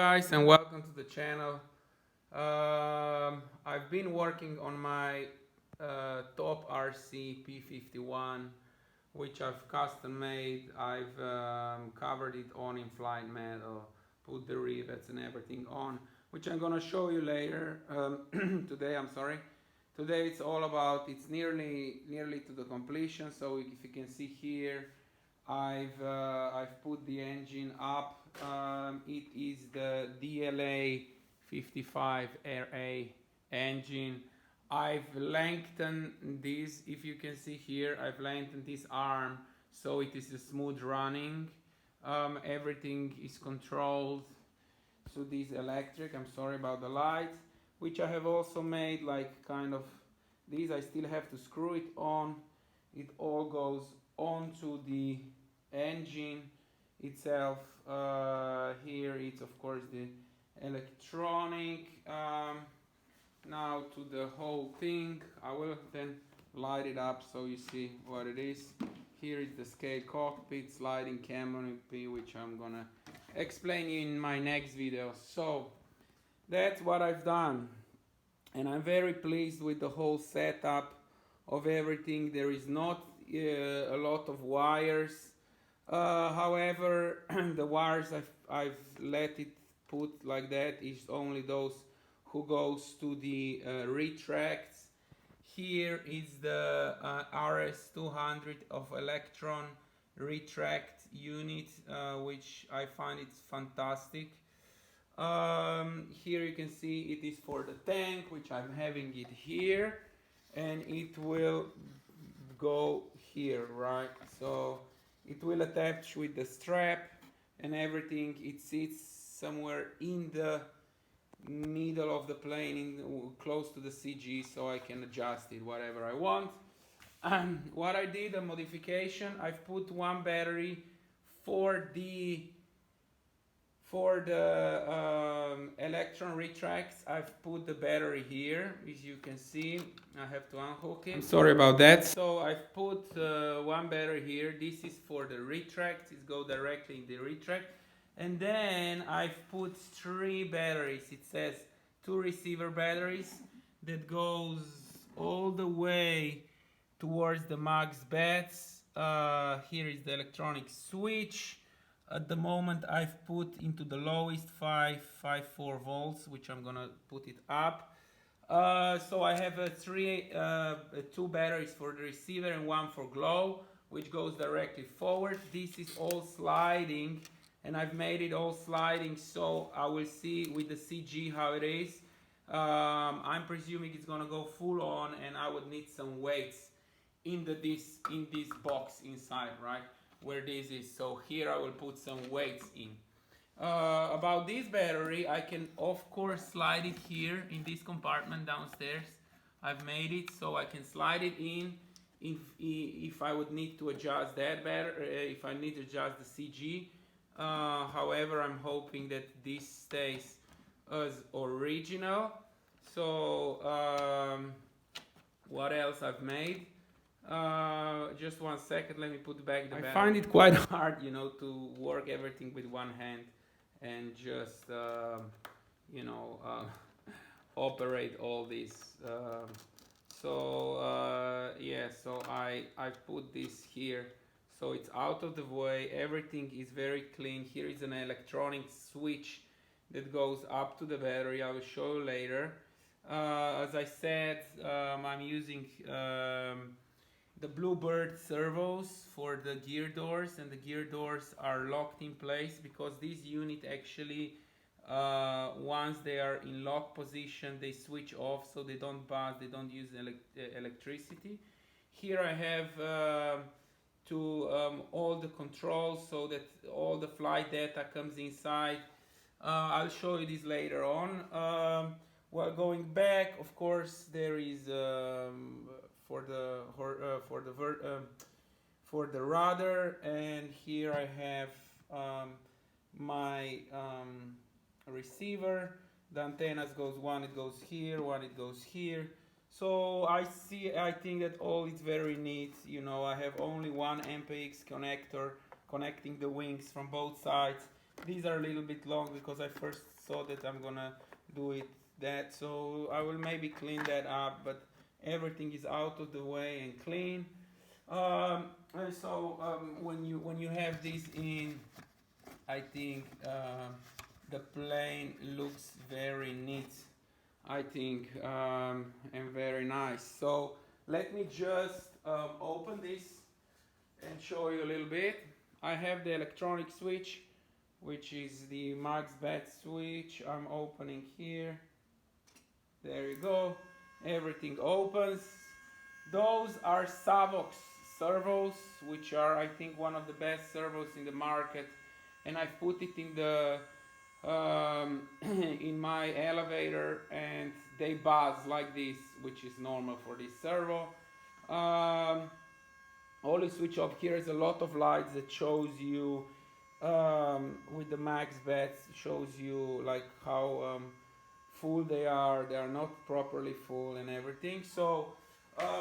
guys, and welcome to the channel. I've been working on my top Rc P-51, which I've custom made. I've covered it on in flight metal, put the rivets and everything on, which I'm gonna show you later. Today, Today it's all about, it's nearly to the completion. So if you can see here, I've put the engine up. It is the DLA 55RA engine. I've lengthened this, if you can see here, I've lengthened this arm so it is a smooth running. Everything is controlled through this electric. I'm sorry about the lights, which I have also made like kind of these. I still have to screw it on. It all goes onto the engine itself. Here it's of course the electronic. Now to the whole thing, I will then light it up so you see what it is. Here is the scale cockpit, sliding canopy, which I'm gonna explain you in my next video. So that's what I've done, and I'm very pleased with the whole setup of everything. There is not a lot of wires. However, the wires I've let it put like that is only those who goes to the retracts. Here is the RS200 of electron retract unit, which I find it's fantastic. Here you can see it is for the tank, which I'm having it here, and it will go here, right? So it will attach with the strap and everything. It sits somewhere in the middle of the plane, close to the CG, so I can adjust it whatever I want. What I did, a modification, I've put one battery for the electron retracts. I've put the battery here, as you can see. I have to unhook it. I'm sorry about that. So I've put one battery here. This is for the retracts. It goes directly in the retract. And then I've put 3 batteries. It says 2 receiver batteries that goes all the way towards the max beds. Here is the electronic switch. At the moment I've put into the lowest 554 volts, which I'm gonna put it up. So I have 2 batteries for the receiver and 1 for glow, which goes directly forward. This is all sliding, and I've made it all sliding, so I will see with the CG how it is. I'm presuming it's gonna go full on, and I would need some weights in this box inside, right, where this is. So here I will put some weights in. About this battery, I can of course slide it here in this compartment downstairs. I've made it so I can slide it in if I would need to adjust that battery, if I need to adjust the CG. However, I'm hoping that this stays as original. So what else I've made? Just 1 second, let me put back the battery. I find it quite hard, you know, to work everything with one hand and just operate all this. Yeah, so I put this here so it's out of the way. Everything is very clean. Here is an electronic switch that goes up to the battery. I will show you later. As I said, I'm using the Bluebird servos for the gear doors, and the gear doors are locked in place because this unit actually, once they are in lock position, they switch off so they don't buzz, they don't use electricity. Here I have all the controls so that all the flight data comes inside. I'll show you this later on. Well, going back, of course, there is for the rudder, and here I have my receiver. The antennas goes one, it goes here, one it goes here. So I think that all is very neat. You know, I have only one MPX connector connecting the wings from both sides. these are a little bit long because I first saw that I'm gonna do it that, so I will maybe clean that up, but everything is out of the way and clean. When you have this in, I think the plane looks very neat, I think, and very nice. So let me just open this and show you a little bit. I have the electronic switch, which is the max bed switch. I'm opening here. There you go. Everything opens. Those are servos, which are, I think, one of the best servos in the market. And I put it in the in my elevator, and they buzz like this, which is normal for this servo. All you switch off here is a lot of lights that shows you with the max bets, shows you like how full they are not properly full and everything. So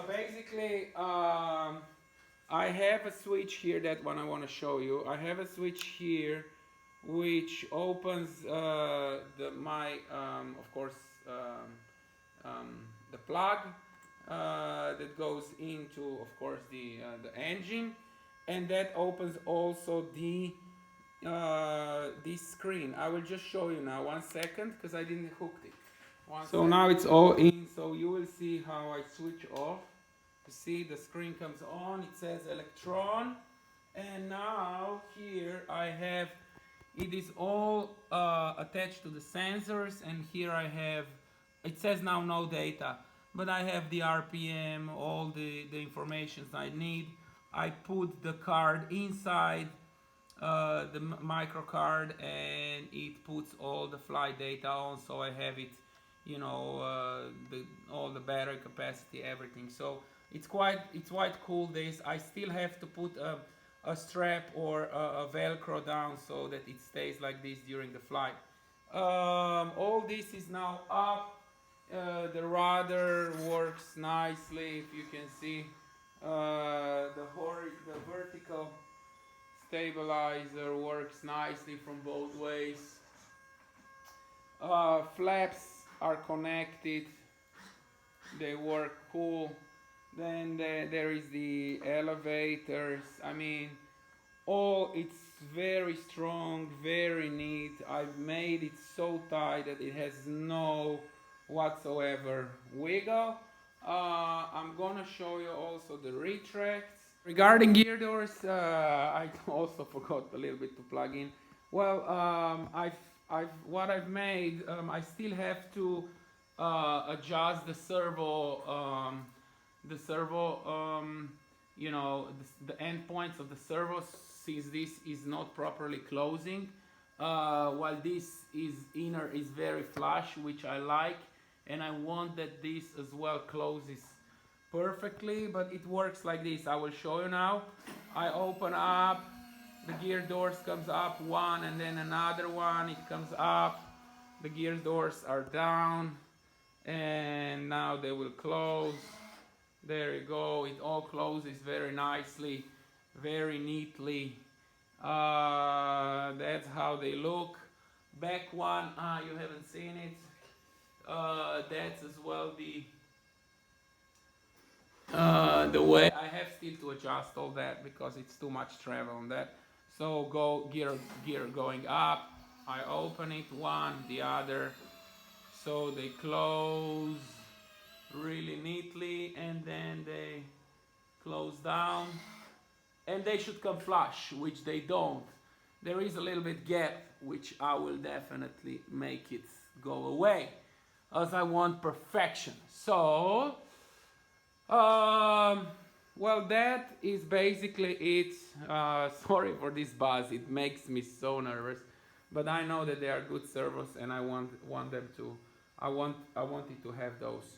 basically I have a switch here, that one I want to show you. I have a switch here which opens of course the plug that goes into, of course, the engine, and that opens also the this screen. I will just show you now, 1 second, because I didn't hook it. So now it's all in, so you will see how I switch off. You see the screen comes on, it says electron, and now here I have, it is all attached to the sensors, and here I have, it says now no data, but I have the RPM, all the information I need. I put the card inside the micro card, and it puts all the flight data on, so I have it, you know, all the battery capacity, everything. So it's quite cool. This, I still have to put a strap or a velcro down so that it stays like this during the flight. All this is now up. The rudder works nicely, if you can see. The vertical stabilizer works nicely from both ways. Flaps are connected, they work cool. Then there is the elevators. I mean, it's very strong, very neat. I've made it so tight that it has no whatsoever wiggle. I'm gonna show you also the retracts. Regarding gear doors, I also forgot a little bit to plug in. Well, what I've made, I still have to adjust the servo, you know, the end points of the servo, since this is not properly closing. While this inner is very flush, which I like, and I want that this as well closes perfectly, but it works like this. I will show you now. I open up, the gear doors comes up one, and then another one, it comes up, the gear doors are down, and now they will close. There you go, it all closes very nicely, very neatly. That's how they look. Back one, you haven't seen it. That's as well the way. I have still to adjust all that because it's too much travel on that. So gear going up, I open it, one, the other, so they close really neatly, and then they close down, and they should come flush, which they don't. There is a little bit gap, which I will definitely make it go away, as I want perfection. So well, that is basically it. Sorry for this buzz, it makes me so nervous, but I know that they are good servos, and I want them to, I wanted to have those.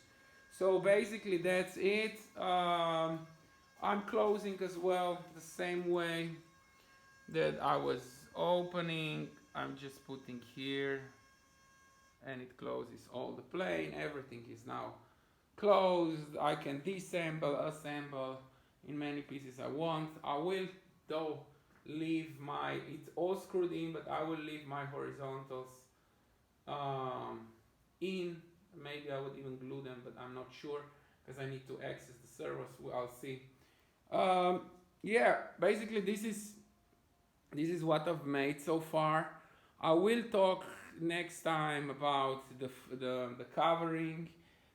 So basically that's it. I'm closing as well the same way that I was opening. I'm just putting here, and it closes all the plane. Everything is now closed. I can disassemble, assemble in many pieces I want. I will though leave my, it's all screwed in, but I will leave my horizontals in. Maybe I would even glue them, but I'm not sure because I need to access the servos. I'll see. Yeah, basically this is what I've made so far. I will talk next time about the covering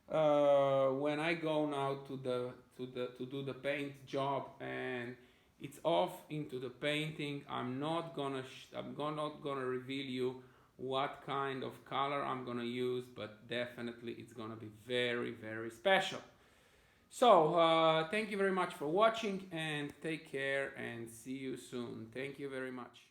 when I go now to do the paint job and it's off into the painting. I'm not gonna reveal you what kind of color I'm gonna use, but definitely it's gonna be very, very special. So thank you very much for watching and take care and see you soon. Thank you very much.